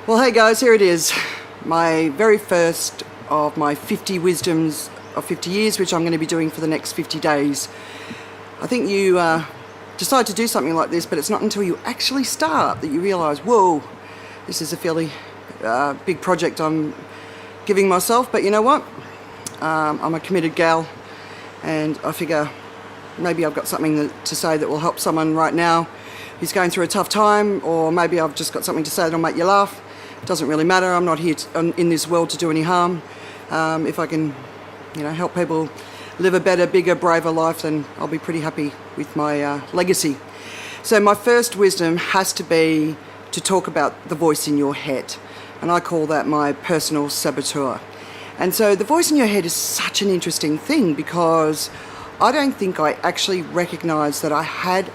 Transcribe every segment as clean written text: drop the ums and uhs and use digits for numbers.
Well, hey guys, here it is. My very first of my 50 wisdoms of 50 years, which I'm going to be doing for the next 50 days. I think you decide to do something like this, but it's not until you actually start that you realise, whoa, this is a fairly big project I'm giving myself. But you know what? I'm a committed gal, and I figure maybe I've got something to say that will help someone right now who's going through a tough time, or maybe I've just got something to say that'll make you laugh. It doesn't really matter. I'm not here in this world to do any harm. If I can, help people live a better, bigger, braver life, then I'll be pretty happy with my legacy. So my first wisdom has to be to talk about the voice in your head, and I call that my personal saboteur. And so the voice in your head is such an interesting thing, because I don't think I actually recognised that I had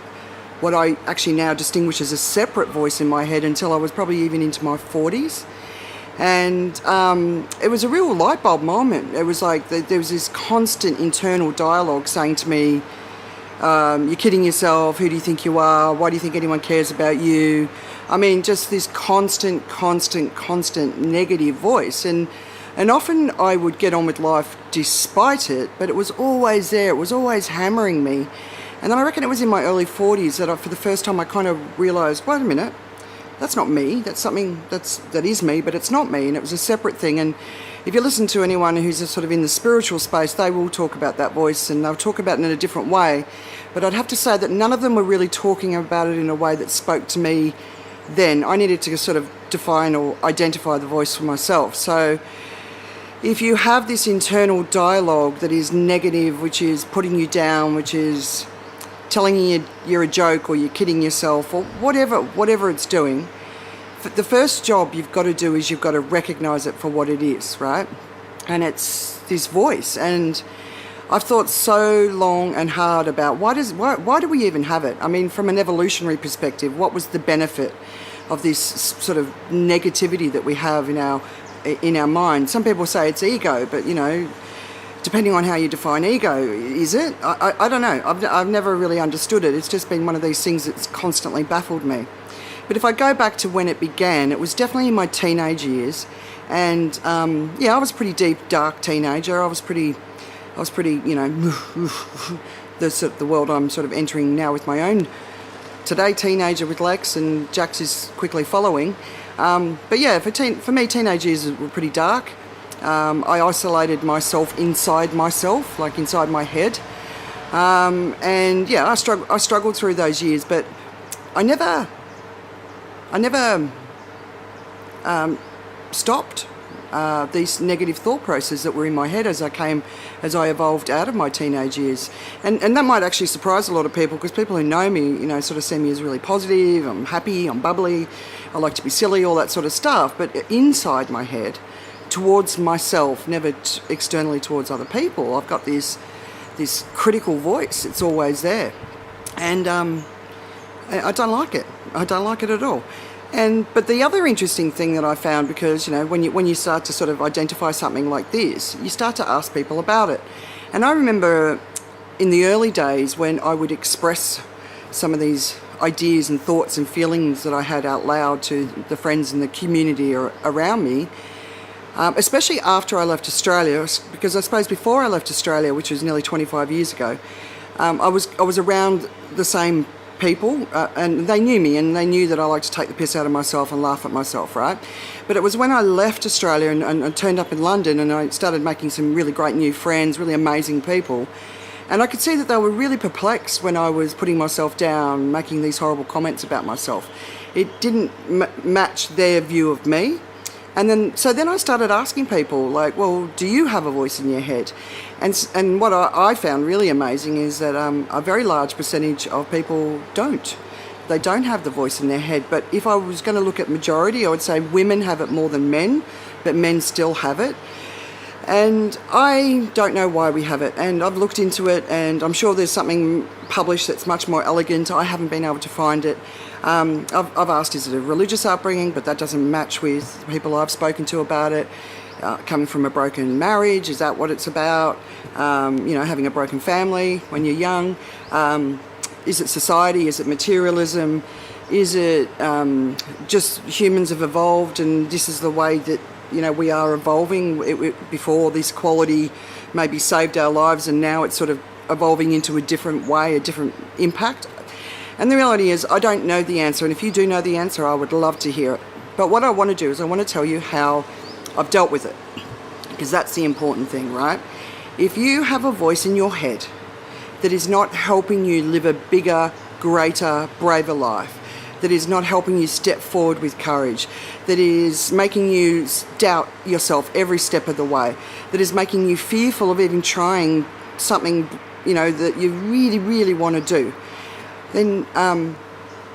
what I actually now distinguish as a separate voice in my head until I was probably even into my 40s. And it was a real light bulb moment. It was like there was this constant internal dialogue saying to me, you're kidding yourself, who do you think you are, why do you think anyone cares about you? I mean, just this constant negative voice. And often I would get on with life despite it, but it was always there, it was always hammering me. And then I reckon it was in my early 40s that for the first time I kind of realised, wait a minute, that's not me, that's something that is me, but it's not me, and it was a separate thing. And if you listen to anyone who's sort of in the spiritual space, they will talk about that voice, and they'll talk about it in a different way. But I'd have to say that none of them were really talking about it in a way that spoke to me then. I needed to sort of define or identify the voice for myself. So if you have this internal dialogue that is negative, which is putting you down, which is telling you you're a joke, or you're kidding yourself, or whatever it's doing, the first job you've got to do is you've got to recognise it for what it is, right? And it's this voice. And I've thought so long and hard about why do we even have it? I mean, from an evolutionary perspective, what was the benefit of this sort of negativity that we have in our mind? Some people say it's ego, but depending on how you define ego, is it? I don't know. I've never really understood it. It's just been one of these things that's constantly baffled me. But if I go back to when it began, it was definitely in my teenage years. And I was a pretty deep, dark teenager. I was pretty, the world I'm sort of entering now with my own today teenager with Lex, and Jax is quickly following. But yeah, for me, teenage years were pretty dark. I isolated myself inside myself, like inside my head. I struggled through those years, but I never stopped these negative thought processes that were in my head as I evolved out of my teenage years. And that might actually surprise a lot of people, because people who know me, sort of see me as really positive, I'm happy, I'm bubbly, I like to be silly, all that sort of stuff. But inside my head, towards myself, never externally towards other people, I've got this critical voice. It's always there. And I don't like it. I don't like it at all. But the other interesting thing that I found, because when you start to sort of identify something like this, you start to ask people about it. And I remember in the early days when I would express some of these ideas and thoughts and feelings that I had out loud to the friends and the community around me, especially after I left Australia, because I suppose before I left Australia, which was nearly 25 years ago, I was around the same people, and they knew me, and they knew that I like to take the piss out of myself and laugh at myself, right? But it was when I left Australia and turned up in London, and I started making some really great new friends, really amazing people, and I could see that they were really perplexed when I was putting myself down, making these horrible comments about myself. It didn't match their view of me. And so then I started asking people, like, well, do you have a voice in your head? And what I found really amazing is that a very large percentage of people don't. They don't have the voice in their head. But if I was going to look at majority, I would say women have it more than men, but men still have it. And I don't know why we have it. And I've looked into it, and I'm sure there's something published that's much more elegant. I haven't been able to find it. I've asked, is it a religious upbringing? But that doesn't match with people I've spoken to about it. Coming from a broken marriage, is that what it's about? Having a broken family when you're young. Is it society? Is it materialism? Is it just humans have evolved and this is the way that, you know, we are evolving? Before, this quality maybe saved our lives and now it's sort of evolving into a different way, a different impact. And the reality is, I don't know the answer, and if you do know the answer, I would love to hear it. But what I want to do is I want to tell you how I've dealt with it, because that's the important thing, right? If you have a voice in your head that is not helping you live a bigger, greater, braver life, that is not helping you step forward with courage, that is making you doubt yourself every step of the way, that is making you fearful of even trying something, you know, that you really, really want to do, then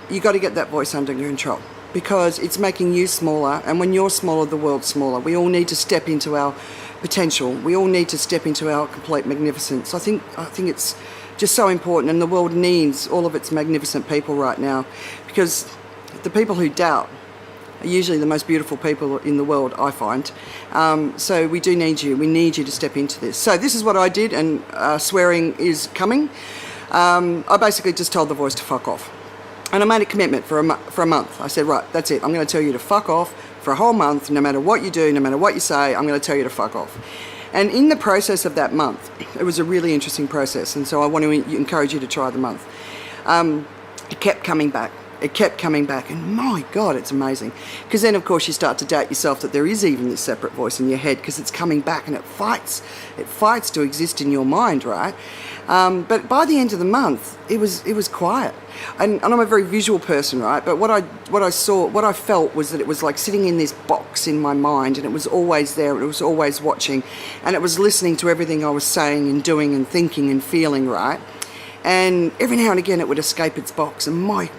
you got to get that voice under control, because it's making you smaller, and when you're smaller, the world's smaller. We all need to step into our potential. We all need to step into our complete magnificence. I think it's just so important, and the world needs all of its magnificent people right now, because the people who doubt are usually the most beautiful people in the world, I find. So we do need you. We need you to step into this. So this is what I did, and swearing is coming. I basically just told the voice to fuck off. And I made a commitment for a month. I said, right, that's it. I'm going to tell you to fuck off for a whole month. No matter what you do, no matter what you say, I'm going to tell you to fuck off. And in the process of that month, it was a really interesting process. And so I want to encourage you to try the month. It kept coming back. It kept coming back, and my God, it's amazing. Because then, of course, you start to doubt yourself that there is even this separate voice in your head, because it's coming back and it fights to exist in your mind, right? But by the end of the month, it was quiet. And I'm a very visual person, right? But what I felt was that it was like sitting in this box in my mind, and it was always there, and it was always watching, and it was listening to everything I was saying and doing and thinking and feeling, right? And every now and again, it would escape its box, and my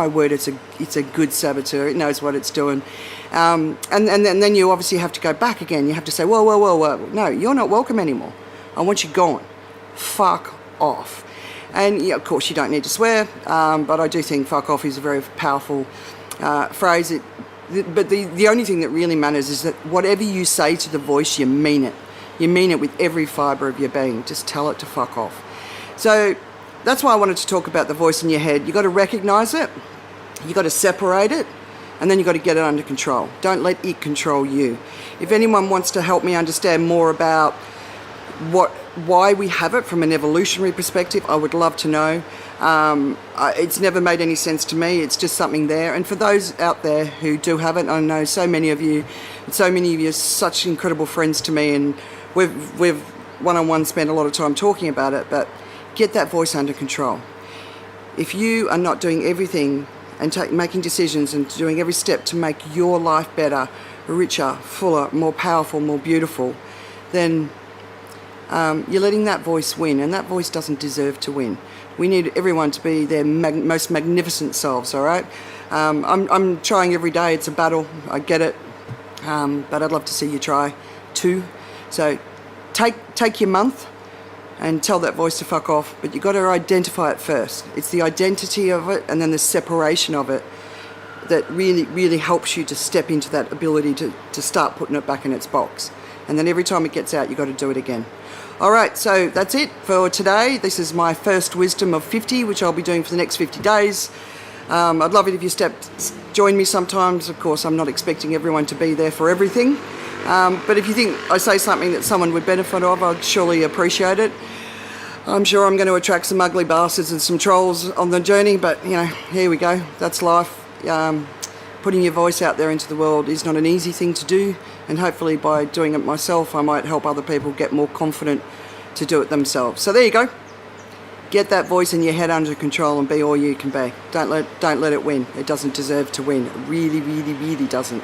word, it's a good saboteur. It knows what it's doing. And then you obviously have to go back again. You have to say, whoa, no, you're not welcome anymore. I want you gone. Fuck off. And yeah, of course, you don't need to swear, but I do think fuck off is a very powerful phrase. But the only thing that really matters is that whatever you say to the voice, you mean it. You mean it with every fibre of your being. Just tell it to fuck off. So that's why I wanted to talk about the voice in your head. You've got to recognise it, you've got to separate it, and then you've got to get it under control. Don't let it control you. If anyone wants to help me understand more about why we have it from an evolutionary perspective, I would love to know. It's never made any sense to me. It's just something there. And for those out there who do have it, I know so many of you are such incredible friends to me, and we've one-on-one spent a lot of time talking about it, but get that voice under control. If you are not doing everything and making decisions and doing every step to make your life better, richer, fuller, more powerful, more beautiful, then you're letting that voice win, and that voice doesn't deserve to win. We need everyone to be their most magnificent selves, all right? I'm trying every day. It's a battle. I get it. But I'd love to see you try too. So take your month and tell that voice to fuck off, but you've got to identify it first. It's the identity of it and then the separation of it that really, really helps you to step into that ability to start putting it back in its box. And then every time it gets out, you've got to do it again. All right, so that's it for today. This is my first wisdom of 50, which I'll be doing for the next 50 days. I'd love it if you join me sometimes. Of course, I'm not expecting everyone to be there for everything. But if you think I say something that someone would benefit of, I'd surely appreciate it. I'm sure I'm going to attract some ugly bastards and some trolls on the journey, but, you know, here we go. That's life. Putting your voice out there into the world is not an easy thing to do, and hopefully by doing it myself, I might help other people get more confident to do it themselves. So there you go. Get that voice in your head under control and be all you can be. Don't let it win. It doesn't deserve to win. It really, really, really doesn't.